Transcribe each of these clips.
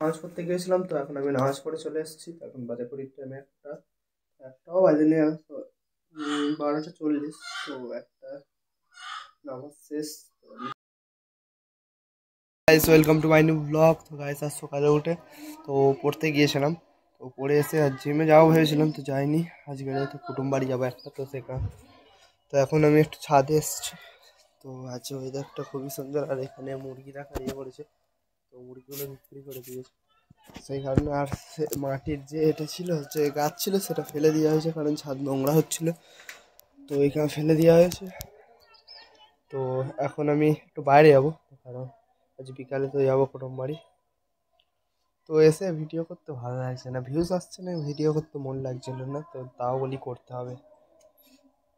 নামাজ পড়তে গিয়েছিলাম, তো এখন আমি নামাজ পড়ে চলে এসেছি। তো এখন বাজে ঘড়ির টাইমে একটাও বাজেনি, 12টা 40। তো একটা নামাজ শেষ। Guys, welcome to my new blog. তো গাইস, আজ সকালে উঠে তো পড়তে গিয়েছিলাম। তো পড়ে এসে আর জিমে যাবো ভেবেছিলাম, তো যাইনি। আজকে তো কুটুম বাড়ি যাবো একটা, তো সেখানে। তো এখন আমি একটু ছাদে এসেছি। তো আজ ওয়েদারটা খুবই সুন্দর, আর এখানে মুরগিরা খাইয়ে পড়েছে। তো মুরগিগুলো বিক্রি করে দিয়েছে, সেই কারণে। আর মাটির যে এটা ছিল, যে গাছ ছিল, সেটা ফেলে দেওয়া হয়েছে, কারণ ছাদ নোংরা হচ্ছিল। তো এখানে ফেলে দেওয়া হয়েছে। তো এখন আমি একটু বাইরে যাবো, কারণ আজ বিকালে তো যাবো কুটুম বাড়ি। তো এসে ভিডিও করতে ভালো লাগছে না, ভিউজ আসছে না, ভিডিও করতে মন লাগছিল না, তো তাও বলি করতে হবে।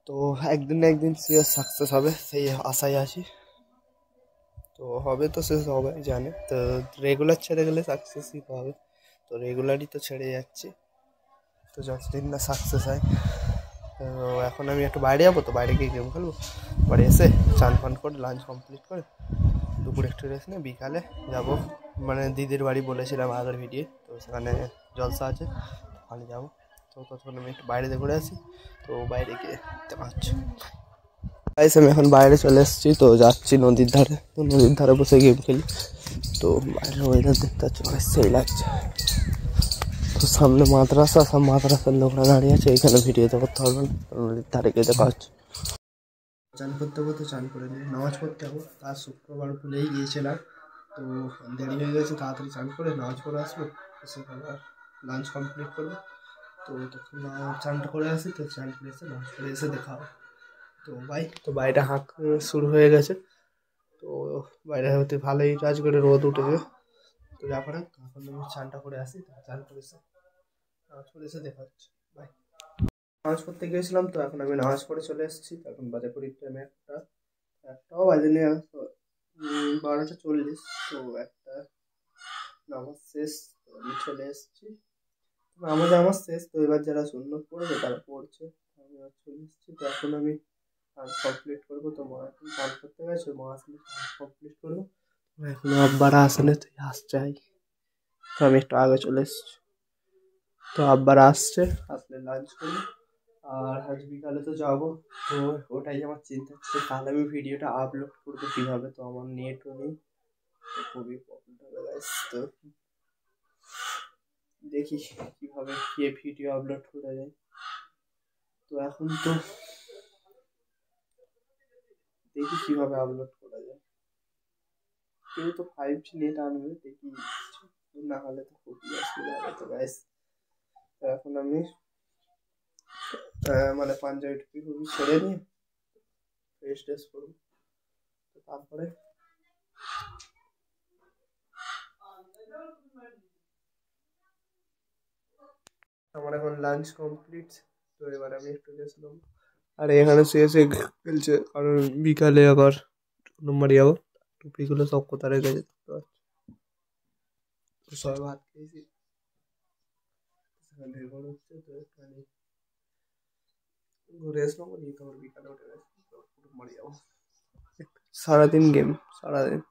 তো একদিন না একদিন সাকসেস হবে, সেই আশায় আছি। তো হবে, তো সে সবাই জানে। তো রেগুলার ছেড়ে গেলে সাকসেসই তো হবে। তো রেগুলারই তো ছেড়ে যাচ্ছি, তো যতদিন না সাকসেস হয়। তো এখন আমি একটু বাইরে যাবো, তো বাইরে গিয়ে গেম খেলবো। বাড়ি এসে চান ফান করে লাঞ্চ কমপ্লিট করে দুপুরে একটু রেস্ট নিয়ে বিকালে যাবো, মানে দিদির বাড়ি বলেছিলাম আগের ভিডিও। তো সেখানে জলসা আছে, ওখানে যাবো। তো ততক্ষণ আমি একটু বাইরে দিয়ে ঘুরে আসি। তো বাইরে গিয়ে দেখা হচ্ছে। আমি এখন বাইরে চলে এসেছি, তো যাচ্ছি নদীর ধারে। তো নদীর ধারে বসে গেম খেলি। তো বাইরের ওয়েদার দেখতে পাচ্ছি, সেই লাগছে। তো সামনে মাদ্রাসা, সব মাদ্রাসার লোকরা দাঁড়িয়ে আছে। এখানে ভিডিওতে করতে হবে না, নদীর ধারে গিয়ে দেখা হচ্ছে। চান করতে করতে চান করে নিই, নামাজ পড়তে যাবো। তার শুক্রবার ভুলেই গিয়েছিলাম, তো দেরি হয়ে গেছে। তাড়াতাড়ি চান করে নামাজ পড়ে আসবো, সেখানে লাঞ্চ কমপ্লিট করবো। তো তখন চানটা করে আসি, তো চান করে এসে নামাজ পড়ে এসে দেখা হবে। তো তো বাইরে হাঁক শুরু হয়ে গেছে। তো বাইরে হতে ভালোই কাজ করে রোদ উঠেছে। তো যা করে এখন আমি চানটা করে আসি, চান করে এসে নামাজ পড়ে এসে দেখা হচ্ছে। বাই। নামাজ পড়তে গিয়েছিলাম, তো এখন আমি নামাজ পড়ে চলে এসেছি। তো এখন বাজে ঘড়ির টাইমে একটাও বাজেনি, 12টা 40। তো একটা নামাজ শেষ। তো আমি চলে এসেছি। আমার শেষ। তো এবার যারা সুন্নত পড়বে তারা পড়ছে, আমি আর চলে এসেছি। তো এখন আমি কমপ্লিট করবো। তো মা এখন কাজ করতে গেছে, মা আসলে কমপ্লিট করবো। এখনো আব্বারা আসেনি, তো আসছে। তো আমি একটু আগে চলে এসেছি। তো আব্বারা আসছে, আসলে লাঞ্চ করবো। আর আজ বিকালে তো যাবো। তো ওটাই আমার চিন্তা হচ্ছে, তাহলে আমি ভিডিওটা আপলোড করবো কীভাবে। তো আমার নেটও নেই, তো খুবই প্রবলেম হবে গাইস। তো দেখি কীভাবে ভিডিও আপলোড করা যায়। তো এখন তো দেখি কীভাবে আপলোড করা যায়। কেউ তো 5G নেট আনবে, দেখি। না হলে তো খুবই অসুবিধা হবে। তো গাইস, তো এখন আমি মানে পাঞ্জাবি টুপি খুবই ছেড়ে নিয়ে ফ্রেশ ট্রেশ করবো। তো তারপরে আমার এখন লাঞ্চ কমপ্লিট। তো এবার আমি একটু রেস্ট নেবো। আর এখানে শুয়ে শুয়ে খেলছে, কারণ বিকালে আবার নম্বর যাবো। টুপিগুলো সব কোথায় রেখে যেতে সবাই ভাত খেয়েছি, সেখানে রেকর্ড হচ্ছে। তো এখানে রেস্ট নেবো, নিয়ে তারপর বিকালে উঠে কুটুমবাড়ি যাবো। সারাদিন গেম, সারাদিন।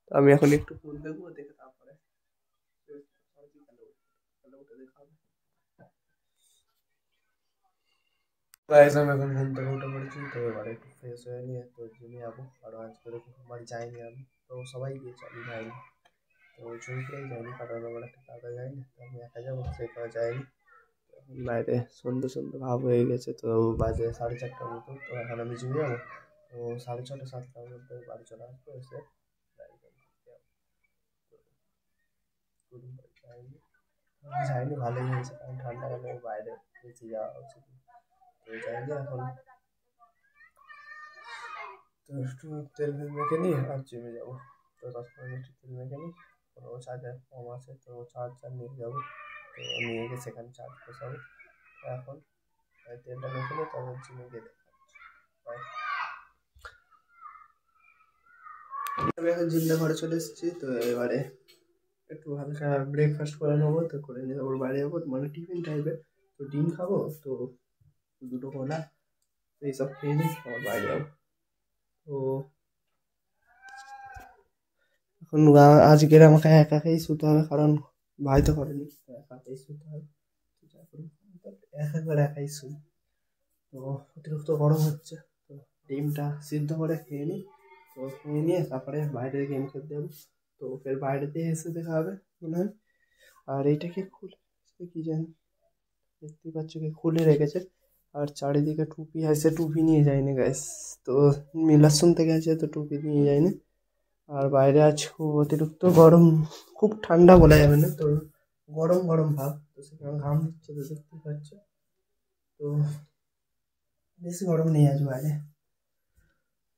তো আমি এখন একটু ফোন দেখবো, দেখে তারপরে বিকালে উঠে দেখা হবে। গাইস, আমি এখন ঘুম থেকে উঠে পড়েছি। তো এবারে একটু ফ্রেশ হয়ে নিয়ে তো জিমে যাবো। আর আজকে কুটুমবাড়ি যাইনি আমি, তো সবাই গিয়েছে, আমি যাইনি। তো জোর করেই যাইনি, কারণ আমার একটা দাদা যায়নি, তো আমি একা যাবো, সেই কারণে যাইনি। বাইরে সন্ধ্যে সন্ধ্যে ভাব হয়ে গেছে, তো বাজে 4:30টার মতো। তো এখন আমি জিমে যাবো। তো 6:30 7টার মধ্যে বাড়ি চলে আসবো, এসে যাইনি, ভালোই হয়েছে, কারণ ঠান্ডা কালে বাইরে বেশি যাওয়া উচিত। তো যাইনি এখন। তো একটু তেল মেখে নিই আর জিমে যাবো। তো 10-15 মিনিট তেল মেখে নিই, কোনো চার্জার কম আছে, তো চার্জার নিয়ে যাবো। তো নিয়ে গিয়ে সেখানে চার্জ বসাবো। তো এখন তেলটা মেখে নিই, তখন জিমে গিয়ে দেখা হচ্ছে। আমি এখন জিমটা ঘরে চলে এসেছি। তো এবারে একটু হালকা ব্রেকফাস্ট করে নেবো, তো করে নিয়ে তারপর বাইরে যাবো, মানে টিফিন টাইপের। তো ডিম খাবো, তো দুটো কলা এইসব খেয়ে নিই, আবার বাইরে যাবো। তো এখন আজকের আমাকে একা একাই শুতে হবে, কারণ ভাই তো করেনি, তো একা একাই শুতে হবে। তো যা করি, একবার একাই শুই। তো অতিরিক্ত গরম হচ্ছে, তো ডিমটা সিদ্ধ করে খেয়ে নিই। তো খেয়ে নিয়ে তারপরে বাইরে গেম খেলতে যাবো। তো ফের বাইরে দিয়ে এসে দেখা হবে মনে হয়। আর এইটাকে খুলে কি জানি, দেখতে পাচ্ছ কি খুলে রেখেছে। আর চারিদিকে টুপি আছে, টুপি নিয়ে যায়নি গাইস। তো মিলার শুনতে গেছে, তো টুপি নিয়ে যায়নি। আর বাইরে আজ খুব অতিরিক্ত গরম, খুব ঠান্ডা বলা যাবে না, তো গরম গরম ভাব। তো সেখানে ঘাম দিচ্ছে, তো দেখতে পাচ্ছ। তো বেশি গরম নেই আজ বাইরে।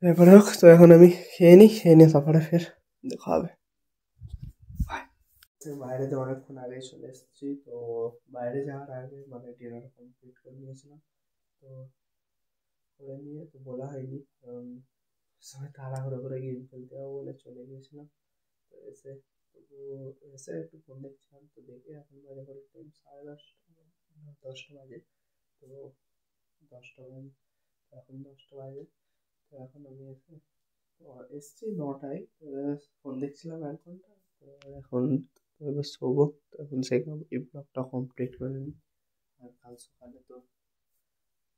এরপরে হোক, তো এখন আমি খেয়ে নিই, খেয়ে নিয়ে তারপরে ফের দেখা হবে। বাইরে তো অনেকক্ষণ আগেই চলে এসেছি। তো বাইরে যাওয়ার আগে মানে ডিনার কমপ্লিট করে নিয়েছিলাম। তো করে নিয়ে তো বলা হয়নি, কারণ সবাই তাড়াহুড়ো করে গেম খেলতে যাবো বলে চলে গিয়েছিলাম। তো এসে তো এসে একটু ফোন দেখছিলাম, তো দেখে এখন বাজে করে টাইম 10:30, 10টা বাজে। তো 10টা বাজে, তো এখন 10টা বাজে। তো এখন আমি এসছি 9টায়। ফোন দেখছিলাম 1 ঘন্টা। তো এখন তো এবার শোবো। তো এখন সেখানে এই ব্লগটা কমপ্লিট করে নিই। আর কাল সকালে তো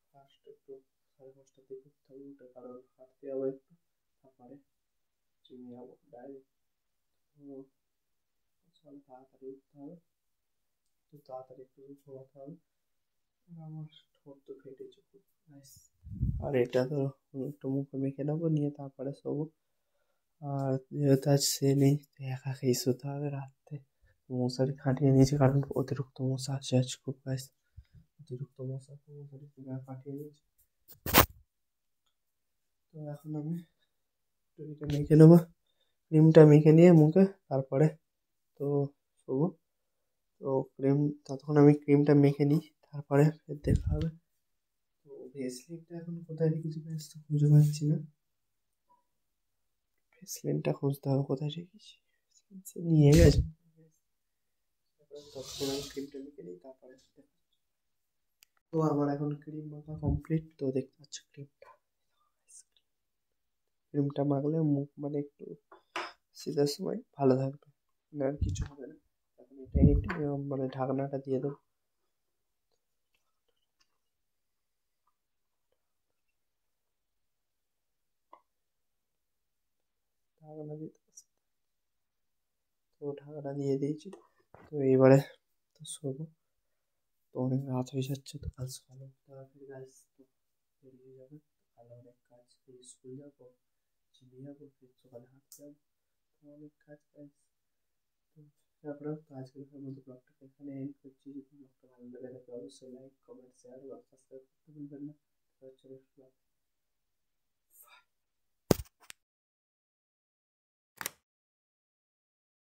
ফার্স্ট একটু 5:30টার দিকে উঠতে হবে, উঠে কারণ হাঁটতে যাবো একটু, তারপরে জিমে যাবো ডাইরেক্ট। তো সকালে তাড়াতাড়ি উঠতে হবে, তো তাড়াতাড়ি একটু ঘুমাতে হবে। আর আমার ঠোঁট তো ফেটেছে খুব নাইস। আর এটা তো একটু মুখে মেখে নেবো, নিয়ে তারপরে শোবো। আর যেহেতু আজ সে নেই, তো একা খেয়ে শুতে হবে রাত্রে। মশারি খাটিয়ে নিয়েছি, কারণ অতিরিক্ত মশা আছে আজ খুব গাইস। অতিরিক্ত মশা, তো মশারি পুরো খাটিয়ে নিয়েছি। তো এখন আমি একটু এটা মেখে নেবো, ক্রিমটা মেখে নিয়ে মুখে, তারপরে তো শোবো। তো ক্রিম, ততক্ষণ আমি ক্রিমটা মেখে নিই, তারপরে ফের দেখা হবে। তো ভেসলিনটা এখন কোথায় রেখেছি গাইস, তো খুঁজে পাচ্ছি না। ভেসলিনটা খুঁজতে হবে কোথায় রেখেছি। সে নিয়ে গেছে। ততক্ষণ আমি ক্রিমটা মেখে নিই, তারপরে তো আমার এখন ক্রিম মাখা কমপ্লিট। তো দেখতে পাচ্ছ ক্রিমটা, ক্রিমটা মাখলে মুখ মানে একটু শীতের সময় ভালো থাকবে, না আর কিছু হবে না। এখন এটাই মানে ঢাকনাটা দিয়ে দেবো। ঢাকনা দিতে, তো ঢাকনা দিয়ে দিয়েছি। তো এবারে তো শোবো। তো অনেক রাত হয়ে যাচ্ছে, তো কাল সকালে তাড়াতাড়ি গাইস তো বেরিয়ে যাবে। কাল অনেক কাজ, স্কুল যাবো, জিমে যাবো, ফির সকালে হাঁটতে যাবো, তো অনেক কাজ গাইস। তো তারপরে তো আজকের মতো ব্লগটাকে এখানে এন্ড করছি। যদি ব্লগটা ভালো লেগে থাকে অবশ্যই লাইক, কমেন্ট, শেয়ার এবং সাবস্ক্রাইব করতে ভুলবেন না। তো হচ্ছে next vlog।